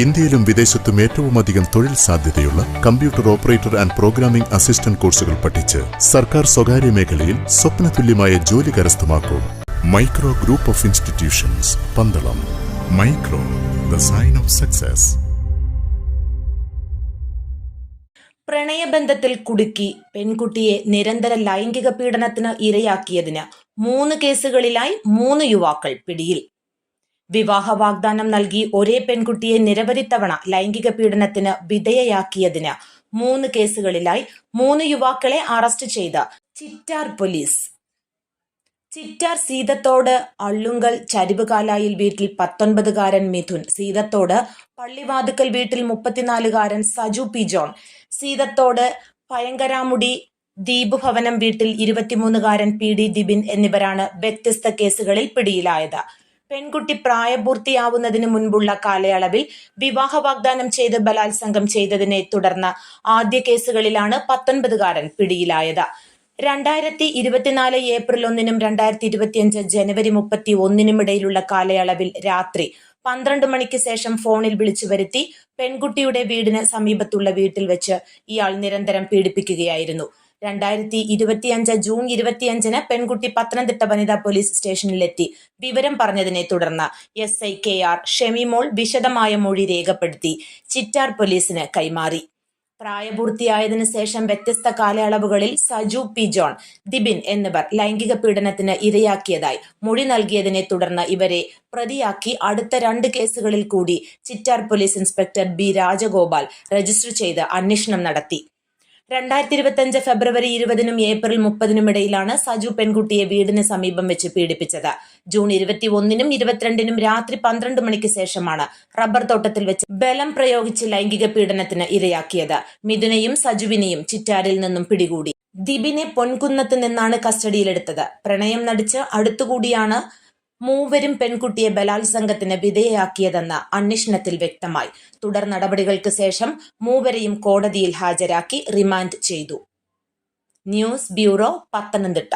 ഇന്ത്യയിലും വിദേശത്തും ഏറ്റവുമധികം തൊഴിൽ സാധ്യതയുള്ള computer operator and programming assistant കോഴ്സുകൾ പഠിച്ച് സർക്കാർ സ്വകാര്യ മേഖലയിൽ സ്വപ്നതുല്യമായ ജോലി കരസ്ഥമാക്കൂ. Micro group of institutions, Pandalam. Micro, the sign of success. പ്രണയബന്ധത്തിൽ കുടുക്കി പെൺകുട്ടിയെ നിരന്തര ലൈംഗിക പീഡനത്തിന് ഇരയാക്കിയതിന് 3 കേസുകളിലായി 3 യുവാക്കൾ പിടിയിൽ. വിവാഹ വാഗ്ദാനം നൽകി ഒരേ പെൺകുട്ടിയെ നിരവധി തവണ ലൈംഗിക പീഡനത്തിന് വിധേയയാക്കിയതിന് 3 കേസുകളിലായി 3 യുവാക്കളെ അറസ്റ്റ് ചെയ്ത ചിറ്റാർ പോലീസ്. ചിറ്റാർ സീതത്തോട് അള്ളുങ്കൽ ചരിവുകാലായിൽ വീട്ടിൽ 19-കാരൻ മിഥുൻ, സീതത്തോട് പള്ളിവാതുക്കൽ വീട്ടിൽ 34-കാരൻ സജു പി ജോൺ, സീതത്തോട് പയങ്കരാമുടി ദീപ് ഭവനം വീട്ടിൽ 23-കാരൻ പി ഡി ദിബിൻ എന്നിവരാണ് വ്യത്യസ്ത കേസുകളിൽ പിടിയിലായത്. പെൺകുട്ടി പ്രായപൂർത്തിയാവുന്നതിന് മുൻപുള്ള കാലയളവിൽ വിവാഹ വാഗ്ദാനം ചെയ്ത് ബലാത്സംഗം ചെയ്തതിനെ തുടർന്ന് ആദ്യ കേസുകളിലാണ് 19-കാരൻ പിടിയിലായത്. 2024 ഏപ്രിൽ 1-നും 2025 ജനുവരി 31-നും ഇടയിലുള്ള കാലയളവിൽ രാത്രി 12 മണിക്ക് ശേഷം ഫോണിൽ വിളിച്ചു വരുത്തി പെൺകുട്ടിയുടെ വീടിന് സമീപത്തുള്ള വീട്ടിൽ വെച്ച് ഇയാൾ നിരന്തരം പീഡിപ്പിക്കുകയായിരുന്നു. 2025 ജൂൺ 25-ന് പെൺകുട്ടി പത്തനംതിട്ട വനിതാ പോലീസ് സ്റ്റേഷനിലെത്തി വിവരം പറഞ്ഞതിനെ തുടർന്ന് SI KR ഷെമിമോൾ വിശദമായ മൊഴി രേഖപ്പെടുത്തി ചിറ്റാർ പോലീസിന് കൈമാറി. പ്രായപൂർത്തിയായതിനു ശേഷം വ്യത്യസ്ത കാലയളവുകളിൽ സജു പി ജോൺ, ദിബിൻ എന്നിവർ ലൈംഗിക പീഡനത്തിന് ഇരയാക്കിയതായി മൊഴി നൽകിയതിനെ തുടർന്ന് ഇവരെ പ്രതിയാക്കി അടുത്ത 2 കേസുകളിൽ കൂടി Chittar police inspector B Rajagopal register ചെയ്ത് അന്വേഷണം നടത്തി. 2025 ഫെബ്രുവരി 20-നും ഏപ്രിൽ 30-നും ഇടയിലാണ് സജു പെൺകുട്ടിയെ വീടിന് സമീപം വെച്ച് പീഡിപ്പിച്ചത്. ജൂൺ 21-നും 22-നും രാത്രി 12 മണിക്ക് ശേഷമാണ് റബ്ബർ തോട്ടത്തിൽ വെച്ച് ബലം പ്രയോഗിച്ച് ലൈംഗിക പീഡനത്തിന് ഇരയാക്കിയത്. മിഥുനെയും സജുവിനെയും ചിറ്റാരിൽ നിന്നും പിടികൂടി. ദിബിനെ പൊൻകുന്നത്ത് നിന്നാണ് കസ്റ്റഡിയിലെടുത്തത്. പ്രണയം നടിച്ച് അടുത്തുകൂടിയാണ് മൂവരും പെൺകുട്ടിയെ ബലാത്സംഗത്തിന് വിധേയയാക്കിയതെന്ന് അന്വേഷണത്തിൽ വ്യക്തമായി. തുടർ നടപടികൾക്ക് ശേഷം മൂവരെയും കോടതിയിൽ ഹാജരാക്കി റിമാൻഡ് ചെയ്തു. News bureau, Pathanamthitta.